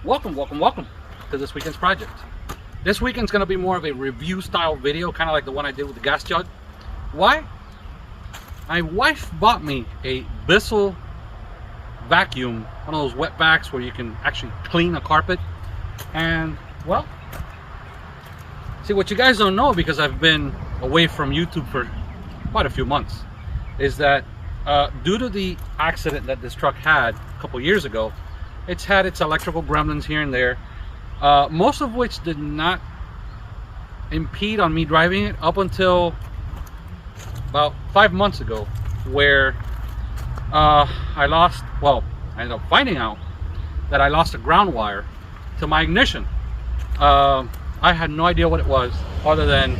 Welcome to this weekend's project. This weekend's gonna be more of a review style video, kind of like the one I did with the gas jug. Why? My wife bought me a Bissel vacuum, one of those wet vacs where you can actually clean a carpet. And well, see, what you guys don't know, because I've been away from YouTube for quite a few months, is that due to the accident that this truck had a couple years ago, it's had its electrical gremlins here and there, most of which did not impede on me driving it up until about 5 months ago, where I ended up finding out that I lost a ground wire to my ignition. I had no idea what it was, other than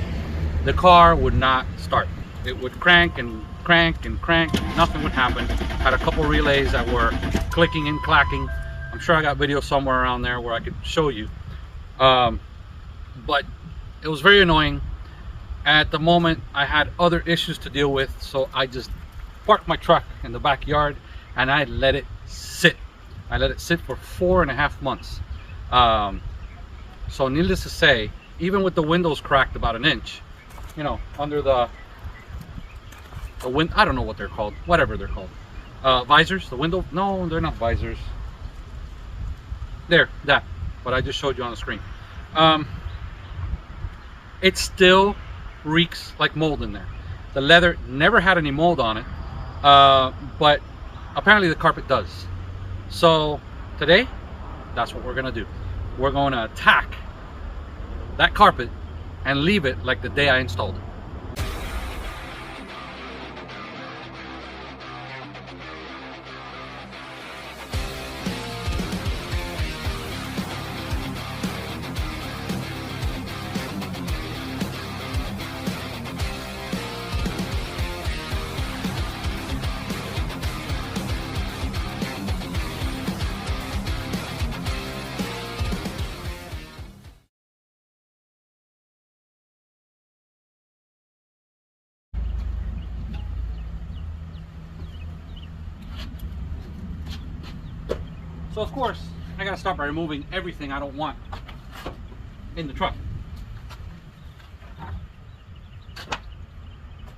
the car would not start. It would crank and crank and crank, and nothing would happen. Had a couple relays that were clicking and clacking. I'm sure I got video somewhere around there where I could show you. But it was very annoying. At the moment, I had other issues to deal with, so I just parked my truck in the backyard and I let it sit. I let it sit for 4.5 months. So needless to say, even with the windows cracked about an inch, you know, under the wind, I don't know what they're called, whatever they're called, visors, the window, no, they're not visors. There, that, what I just showed you on the screen. It still reeks like mold in there. The leather never had any mold on it, but apparently the carpet does. So today, that's what we're gonna do. We're going to attack that carpet and leave it like the day I installed it. So of course, I gotta start by removing everything I don't want in the truck.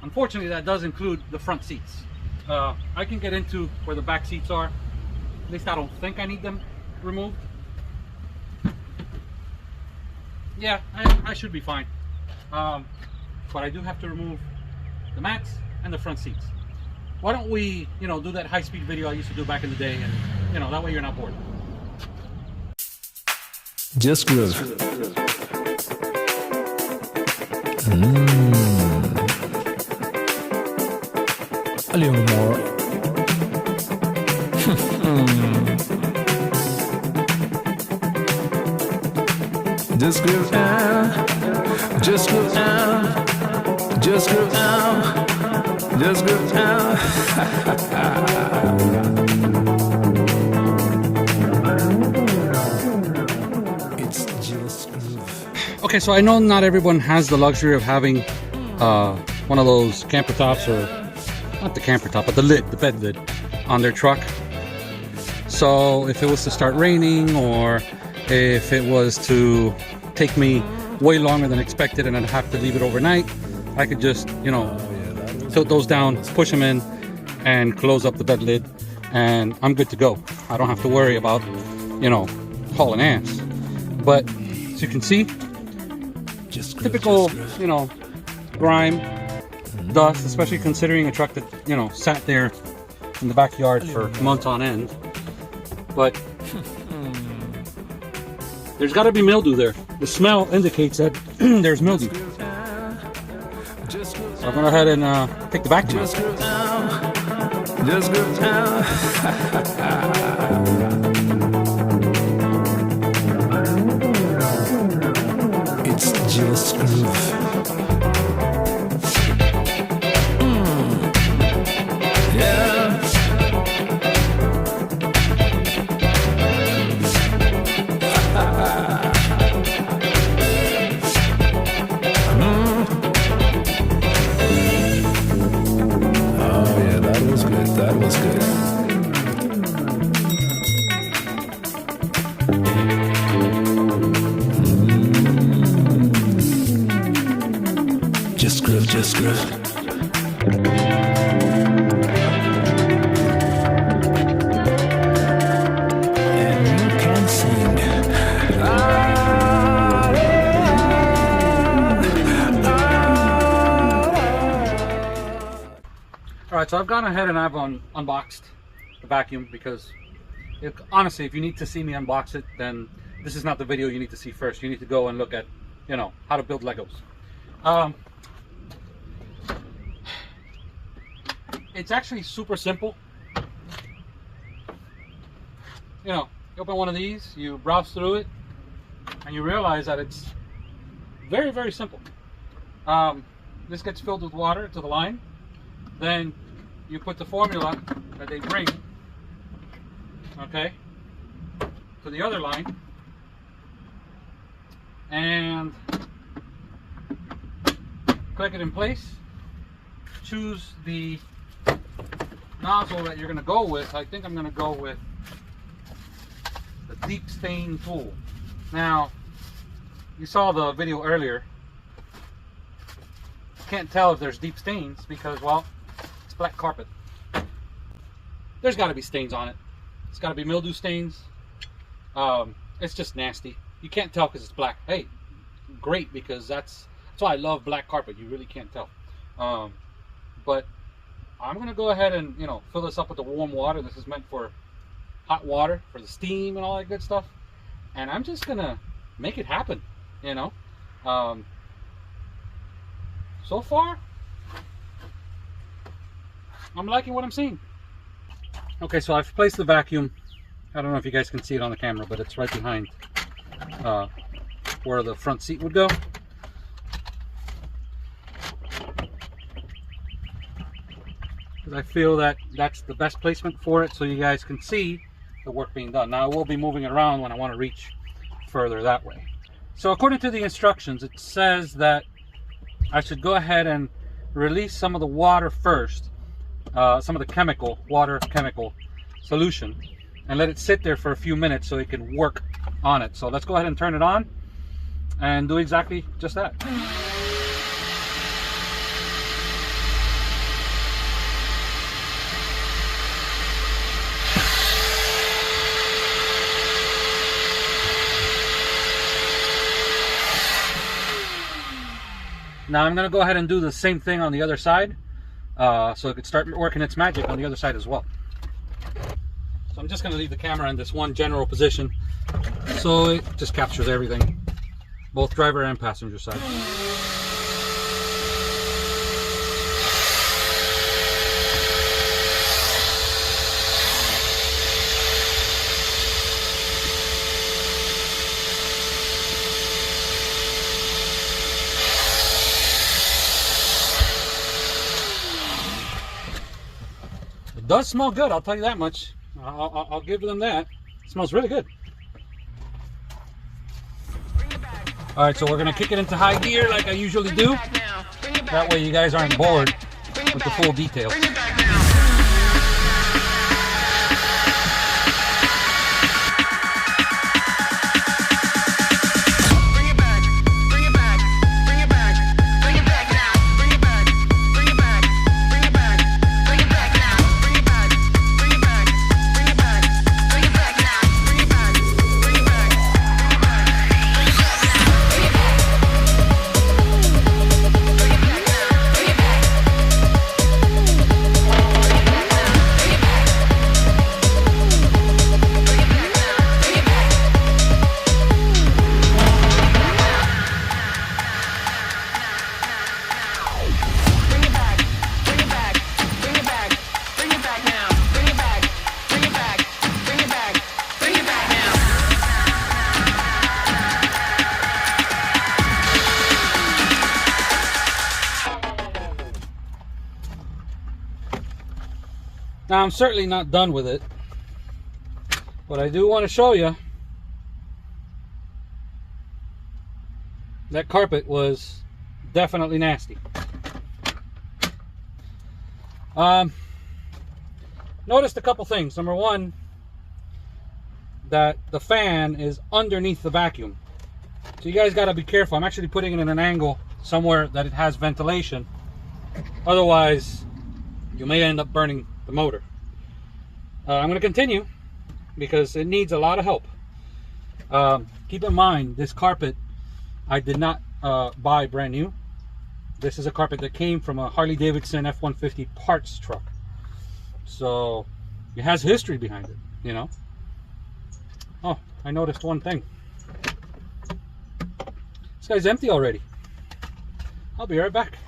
Unfortunately, that does include the front seats. I can get into where the back seats are. At least I don't think I need them removed. Yeah, I should be fine. But I do have to remove the mats and the front seats. Why don't we, you know, do that high-speed video I used to do back in the day, and you know, that way you're not bored. Just groove. A little more. Just groove now. Just groove now. Just groove now. Just groove now. It's just groove. Okay, so I know not everyone has the luxury of having one of those camper tops, or not the camper top, but the lid, the bed lid on their truck. So if it was to start raining, or if it was to take me way longer than expected and I'd have to leave it overnight, I could just, you know, tilt those down, push them in, and close up the bed lid, and I'm good to go. I don't have to worry about, you know, hauling ass. But as you can see, typical, you know, grime, dust, especially considering a truck that, you know, sat there in the backyard for months on end. But there's got to be mildew there. The smell indicates that there's mildew. So I'm going to go ahead and take the vacuum out. Just groove now. It's just groove. Yeah. That was good. jealous groove. And you can sing. Alright, so I've gone ahead and I've unboxed the vacuum because honestly, if you need to see me unbox it, then this is not the video you need to see first. You need to go and look at, you know, how to build Legos. It's actually super simple. You know, you open one of these, you browse through it, and you realize that it's very, very simple. This gets filled with water to the line. Then you put the formula that they bring, okay, to the other line, and click it in place. Choose the nozzle that you're going to go with. I think I'm going to go with the deep stain tool. Now, you saw the video earlier. Can't tell if there's deep stains because, well, it's black carpet. There's got to be stains on it. It's got to be mildew stains. It's just nasty. You can't tell because it's black. Hey, great, because that's why I love black carpet. You really can't tell. But I'm gonna go ahead and, you know, fill this up with the warm water. This is meant for hot water, for the steam and all that good stuff. And I'm just gonna make it happen, you know. So far, I'm liking what I'm seeing. Okay, so I've placed the vacuum. I don't know if you guys can see it on the camera, but it's right behind where the front seat would go. Because I feel that that's the best placement for it, so you guys can see the work being done. Now I will be moving it around when I want to reach further that way. So according to the instructions, it says that I should go ahead and release some of the water first, some of the water chemical solution, and let it sit there for a few minutes so it can work on it. So let's go ahead and turn it on and do exactly just that. Now I'm going to go ahead and do the same thing on the other side, so it could start working its magic on the other side as well. So I'm just going to leave the camera in this one general position so it just captures everything, both driver and passenger side. It does smell good, I'll tell you that much. I'll give them that. It smells really good. Alright, so we're going to kick it into high gear like I usually do. That way you guys aren't bored with the full details. Now I'm certainly not done with it, but I do want to show you that carpet was definitely nasty. Noticed a couple things. Number one, that the fan is underneath the vacuum. So you guys got to be careful. I'm actually putting it in an angle somewhere that it has ventilation. Otherwise, you may end up burning the motor. I'm going to continue because it needs a lot of help. Keep in mind, this carpet I did not buy brand new. This is a carpet that came from a Harley-Davidson F-150 parts truck. So it has history behind it, you know. Oh, I noticed one thing. This guy's empty already. I'll be right back.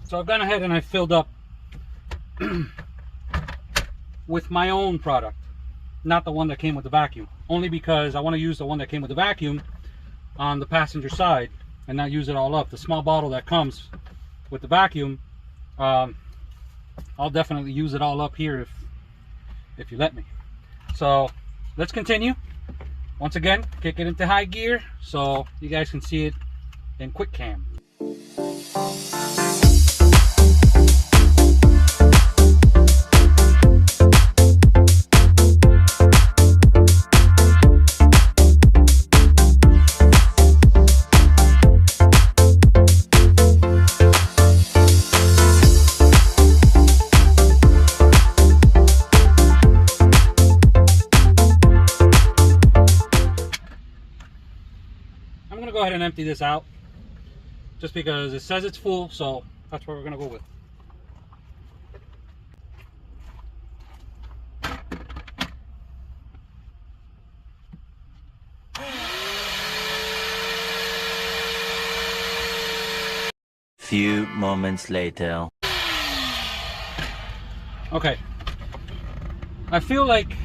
So I've gone ahead and I filled up with my own product, not the one that came with the vacuum. Only because I want to use the one that came with the vacuum on the passenger side and not use it all up. The small bottle that comes with the vacuum, I'll definitely use it all up here if you let me. So let's continue. Once again, kick it into high gear so you guys can see it in quick cam. I'm gonna go ahead and empty this out just because it says it's full, so that's what we're gonna go with. Few moments later. Okay, I feel like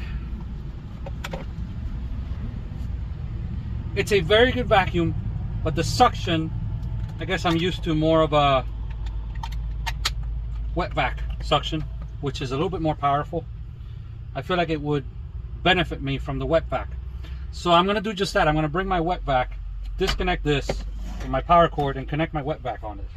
it's a very good vacuum, but the suction, I guess I'm used to more of a wet vac suction, which is a little bit more powerful. I feel like it would benefit me from the wet vac. So I'm gonna do just that. I'm gonna bring my wet vac, disconnect this with my power cord and connect my wet vac on this.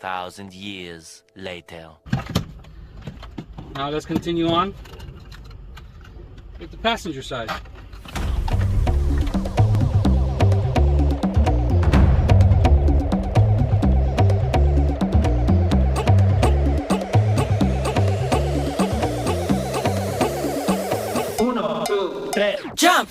Thousand years later. Now let's continue on with the passenger side. Uno, two, tres, jump!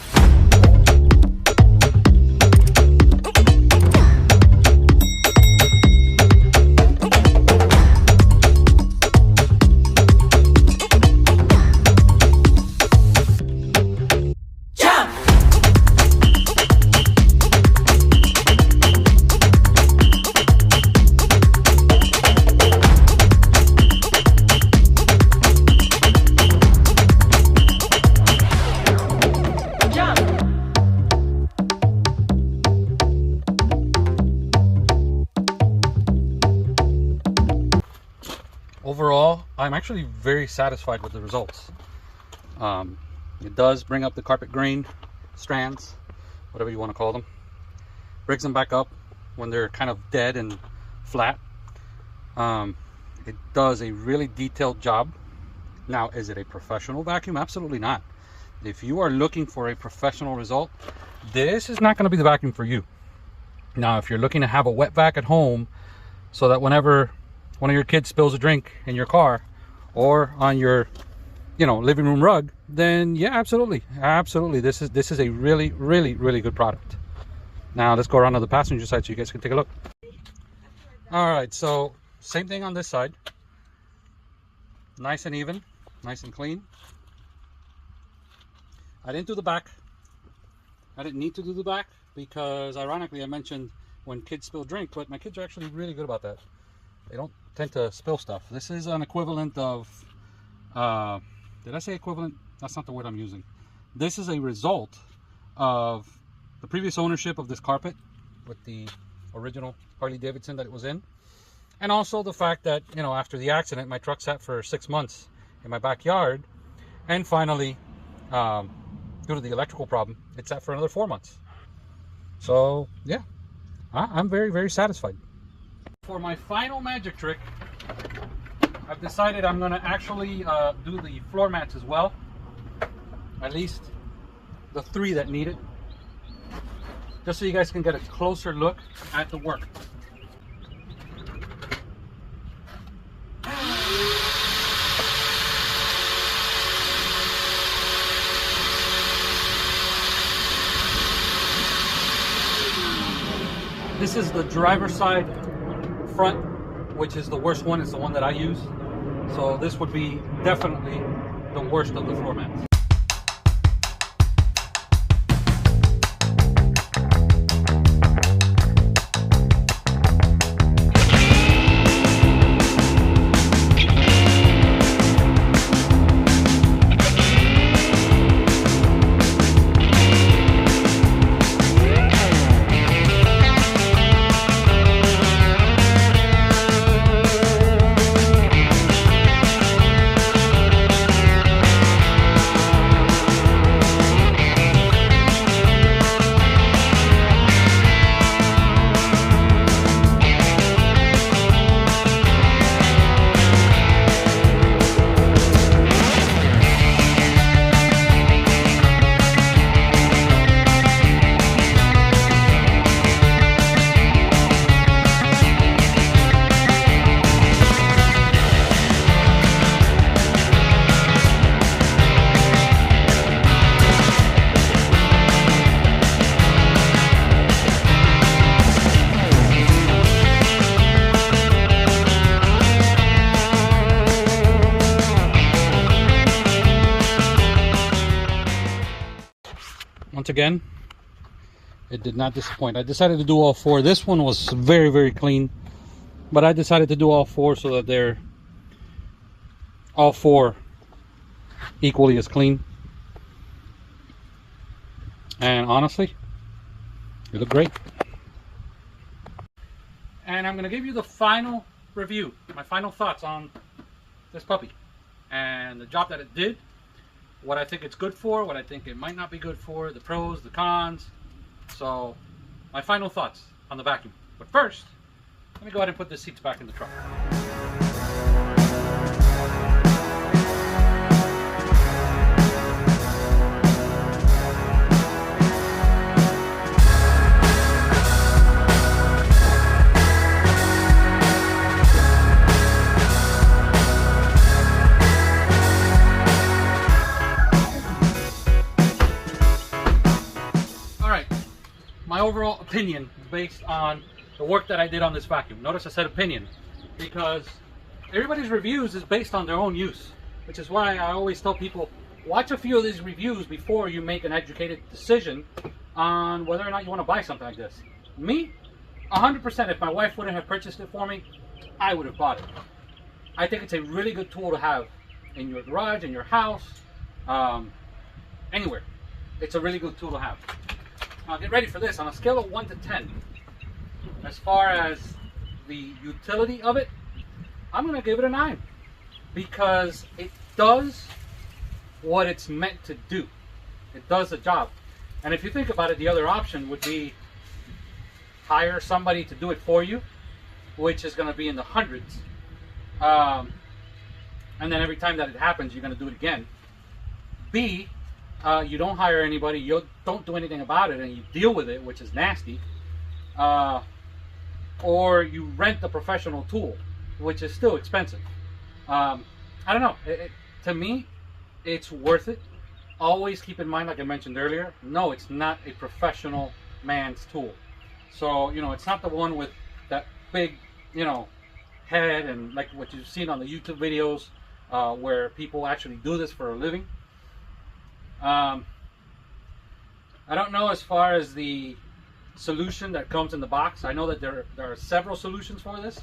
Overall, I'm actually very satisfied with the results. It does bring up the carpet grain strands, whatever you want to call them. Brings them back up when they're kind of dead and flat. It does a really detailed job. Now, is it a professional vacuum? Absolutely not. If you are looking for a professional result, this is not going to be the vacuum for you. Now, if you're looking to have a wet vac at home so that whenever one of your kids spills a drink in your car or on your, living room rug, then yeah, absolutely. This is a really, really, really good product. Now let's go around to the passenger side so you guys can take a look. All right, so same thing on this side. Nice and even, nice and clean. I didn't do the back. I didn't need to do the back because ironically I mentioned when kids spill drink, but my kids are actually really good about that. They don't tend to spill stuff. This is an equivalent of, did I say equivalent? That's not the word I'm using. This is a result of the previous ownership of this carpet with the original Harley-Davidson that it was in. And also the fact that, after the accident, my truck sat for 6 months in my backyard. And finally, due to the electrical problem, it sat for another 4 months. So yeah, I'm very, very satisfied. For my final magic trick, I've decided I'm going to actually do the floor mats as well. At least the 3 that need it. Just so you guys can get a closer look at the work. This is the driver's side front, which is the worst one. It's the one that I use. So this would be definitely the worst of the floor mats. Once again, it did not disappoint. I decided to do all 4. This one was very, very clean, but I decided to do all 4 so that they're all 4 equally as clean. And honestly, they look great. And I'm going to give you the final review, my final thoughts on this puppy and the job that it did. What I think it's good for, what I think it might not be good for, the pros, the cons. So, my final thoughts on the vacuum. But first, let me go ahead and put the seats back in the truck. My overall opinion based on the work that I did on this vacuum. Notice I said opinion because everybody's reviews is based on their own use, which is why I always tell people watch a few of these reviews before you make an educated decision on whether or not you want to buy something like this. Me, 100%, if my wife wouldn't have purchased it for me, I would have bought it. I think it's a really good tool to have in your garage, in your house, anywhere. It's a really good tool to have. Now get ready for this. On a scale of 1 to 10, as far as the utility of it, I'm going to give it a 9 because it does what it's meant to do. It does the job. And if you think about it, the other option would be hire somebody to do it for you, which is going to be in the hundreds. And then every time that it happens, you're going to do it again. B, you don't hire anybody, you don't do anything about it, and you deal with it, which is nasty. Or you rent a professional tool, which is still expensive. I don't know. To me, it's worth it. Always keep in mind, like I mentioned earlier, no, it's not a professional man's tool. So, you know, it's not the one with that big, you know, head and like what you've seen on the YouTube videos where people actually do this for a living. I don't know as far as the solution that comes in the box. I know that there are several solutions for this.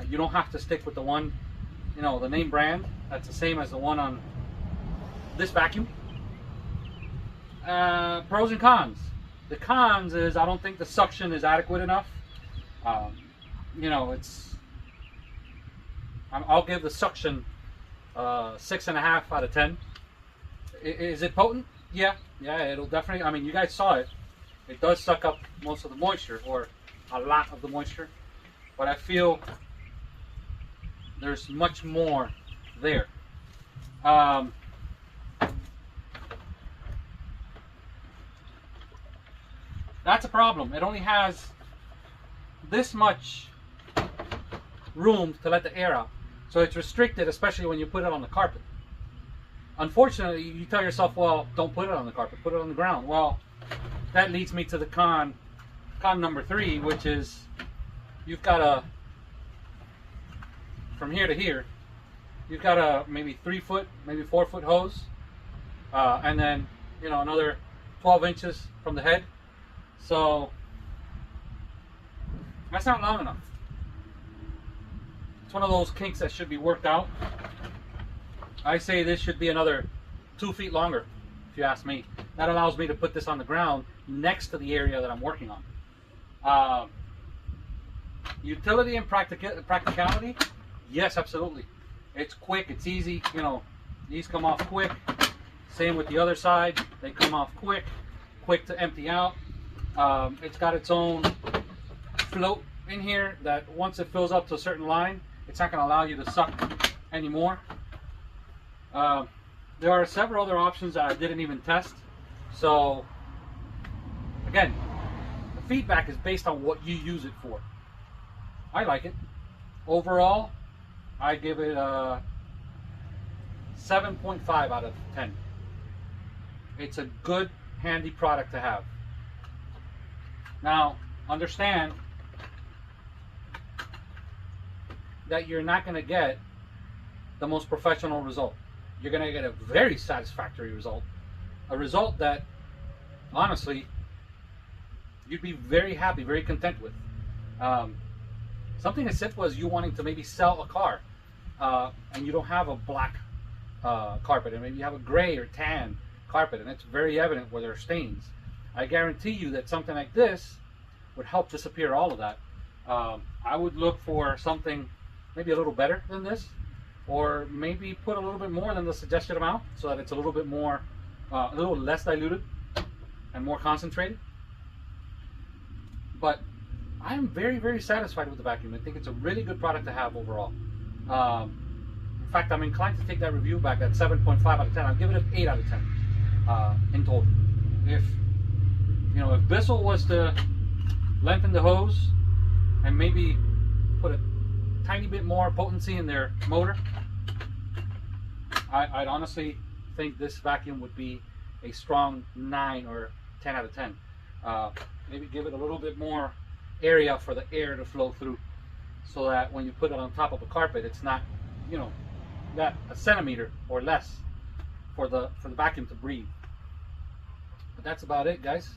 You don't have to stick with the one, you know, the name brand. That's the same as the one on this vacuum. Pros and cons. The cons is I don't think the suction is adequate enough. You know, I'll give the suction 6.5 out of 10. Is it potent? Yeah, it'll definitely, I mean, you guys saw it. It does suck up most of the moisture, or a lot of the moisture, but I feel there's much more there. That's a problem. It only has this much room to let the air out, so it's restricted, especially when you put it on the carpet. Unfortunately, you tell yourself, well, don't put it on the carpet, put it on the ground. Well, that leads me to the con number 3, which is you've got a, from here to here, you've got a maybe 3 foot, maybe 4 foot hose, and then, you know, another 12 inches from the head. So that's not long enough. It's one of those kinks that should be worked out. I say this should be another 2 feet longer, if you ask me. That allows me to put this on the ground next to the area that I'm working on. Utility and practicality, yes, absolutely. It's quick, it's easy, you know, these come off quick. Same with the other side, they come off quick to empty out. It's got its own float in here that once it fills up to a certain line, it's not going to allow you to suck anymore. There are several other options that I didn't even test. So again, the feedback is based on what you use it for. I like it. Overall, I give it a 7.5 out of 10. It's a good, handy product to have. Now, understand that you're not going to get the most professional result. You're going to get a very satisfactory result. A result that, honestly, you'd be very happy, very content with. Something as simple as you wanting to maybe sell a car, and you don't have a black carpet, and maybe you have a gray or tan carpet, and it's very evident where there are stains. I guarantee you that something like this would help disappear all of that. I would look for something maybe a little better than this, or maybe put a little bit more than the suggested amount, so that it's a little bit more, a little less diluted and more concentrated. But I'm very, very satisfied with the vacuum. I think it's a really good product to have overall. In fact, I'm inclined to take that review back at 7.5 out of 10. I'll give it an 8 out of 10 in total. If you know, if Bissel was to lengthen the hose and maybe put a tiny bit more potency in their motor, I'd honestly think this vacuum would be a strong 9 or 10 out of 10. Maybe give it a little bit more area for the air to flow through, so that when you put it on top of a carpet, it's not, you know, got a centimeter or less for the vacuum to breathe. But that's about it, guys.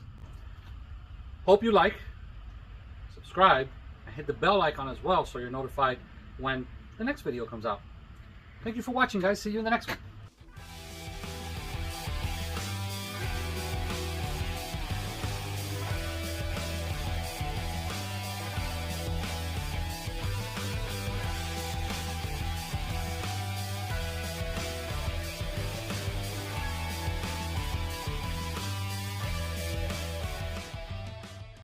Hope you like, subscribe, and hit the bell icon as well, so you're notified when the next video comes out. Thank you for watching, guys. See you in the next one.